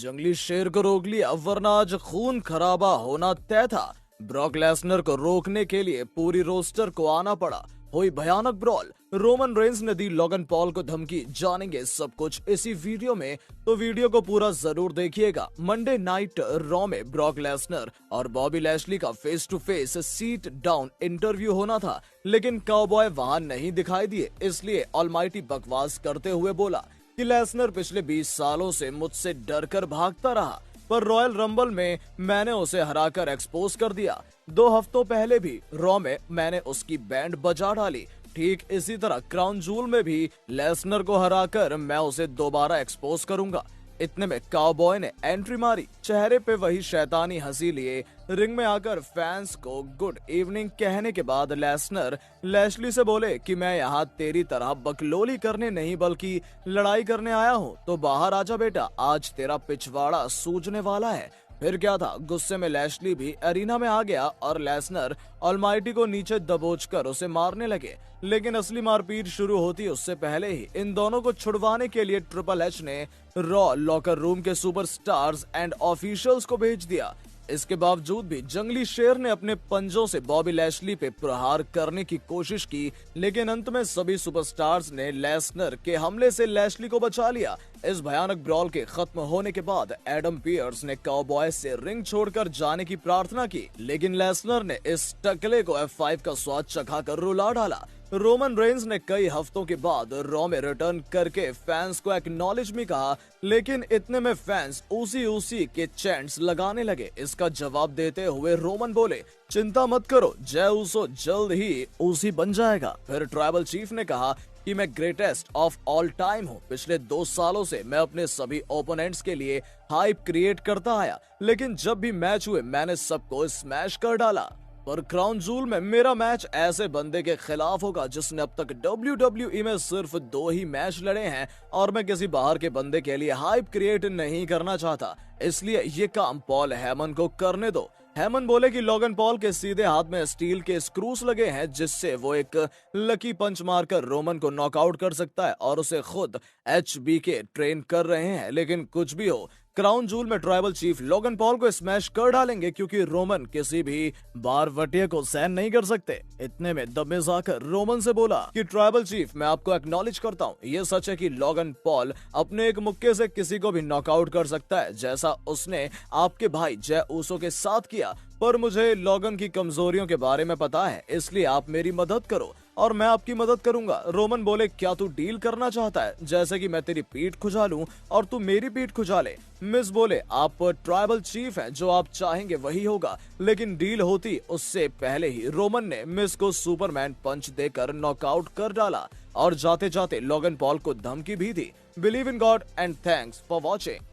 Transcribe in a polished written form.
जंगली शेर को रोक लिया वरना आज खून खराबा होना तय था। ब्रॉक लेसनर को रोकने के लिए पूरी रोस्टर को आना पड़ा। हुई भयानक ब्रॉल। रोमन रेंस ने दी लोगन पॉल को धमकी। जानेंगे सब कुछ इसी वीडियो में, तो वीडियो को पूरा जरूर देखिएगा। मंडे नाइट रॉ में ब्रॉक लेसनर और बॉबी लैशली का face to face sit down interview होना था, लेकिन काउबॉय वहां नहीं दिखाई दिए। इसलिए ऑलमाइटी बकवास करते हुए बोला कि लेसनर पिछले 20 सालों से मुझसे डरकर भागता रहा, पर रॉयल रंबल में मैंने उसे हराकर एक्सपोज कर दिया। 2 हफ्तों पहले भी रॉ में मैंने उसकी बैंड बजा डाली। ठीक इसी तरह क्राउन जूल में भी लेसनर को हराकर मैं उसे दोबारा एक्सपोज करूंगा। इतने में काउबॉय ने एंट्री मारी। चेहरे पे वही शैतानी हंसी लिए रिंग में आकर फैंस को गुड इवनिंग कहने के बाद लेसनर लैशली से बोले कि मैं यहाँ तेरी तरह बकलोली करने नहीं बल्कि लड़ाई करने आया हूँ, तो बाहर आजा बेटा, आज तेरा पिछवाड़ा सूजने वाला है। फिर क्या था, गुस्से में लैशली भी एरिना में आ गया और लेसनर ऑलमाइटी को नीचे दबोचकर उसे मारने लगे। लेकिन असली मारपीट शुरू होती उससे पहले ही इन दोनों को छुड़वाने के लिए ट्रिपल एच ने रॉ लॉकर रूम के सुपरस्टार्स एंड ऑफिशियल्स को भेज दिया। इसके बावजूद भी जंगली शेर ने अपने पंजों से बॉबी लैशली पे प्रहार करने की कोशिश की, लेकिन अंत में सभी सुपरस्टार्स ने लेसनर के हमले से लैशली को बचा लिया। इस भयानक ब्रॉल के खत्म होने के बाद एडम पियर्स ने काउबॉय से रिंग छोड़कर जाने की प्रार्थना की, लेकिन लेसनर ने इस टकले को F5 का स्वाद चखाकर रुला डाला। रोमन रेंस ने कई हफ्तों के बाद रॉ में रिटर्न करके फैंस को एक्नॉलेज भी कहा, लेकिन इतने में फैंस उसी के चैंट्स लगाने लगे। इसका जवाब देते हुए रोमन बोले, चिंता मत करो, जय उसो जल्द ही उसी बन जाएगा। फिर ट्राइबल चीफ ने कहा कि मैं ग्रेटेस्ट ऑफ ऑल टाइम हूँ। पिछले 2 सालों से मैं अपने सभी ओपोनेंट्स के लिए हाइप क्रिएट करता आया, लेकिन जब भी मैच हुए मैंने सबको स्मैश कर डाला। पर क्राउन जूल में मेरा मैच ऐसे बंदे के खिलाफ होगा जिसने अब तक WWE में सिर्फ 2 ही मैच लड़े हैं, और मैं किसी बाहर के बंदे के लिए हाइप क्रिएट नहीं करना चाहता, इसलिए ये काम पॉल हेमन को करने दो। हेमन बोले कि लोगन पॉल के सीधे हाथ में स्टील के स्क्रूस लगे हैं, जिससे वो एक लकी पंच मारकर रोमन को नॉकआउट कर सकता है, और उसे खुद HBK ट्रेन कर रहे हैं। लेकिन कुछ भी हो, क्राउन जूल में ट्राइबल चीफ लोगन पॉल को स्मैश कर डालेंगे, क्योंकि रोमन किसी भी बारवटिया को सहन नहीं कर सकते। इतने में द मिज आकर रोमन से बोला कि ट्राइबल चीफ, मैं आपको एक्नॉलेज करता हूँ, ये सच है कि लोगन पॉल अपने एक मुक्के से किसी को भी नॉकआउट कर सकता है, जैसा उसने आपके भाई जय उसो के साथ किया, पर मुझे लोगन की कमजोरियों के बारे में पता है, इसलिए आप मेरी मदद करो और मैं आपकी मदद करूंगा। रोमन बोले, क्या तू डील करना चाहता है, जैसे कि मैं तेरी पीठ खुजा लूं और तू मेरी पीठ खुजा ले। मिस बोले, आप ट्राइबल चीफ हैं, जो आप चाहेंगे वही होगा, लेकिन डील होती उससे पहले ही रोमन ने मिस को सुपरमैन पंच देकर नॉकआउट कर डाला और जाते जाते लोगन पॉल को धमकी भी दी। Believe in God and thanks for watching.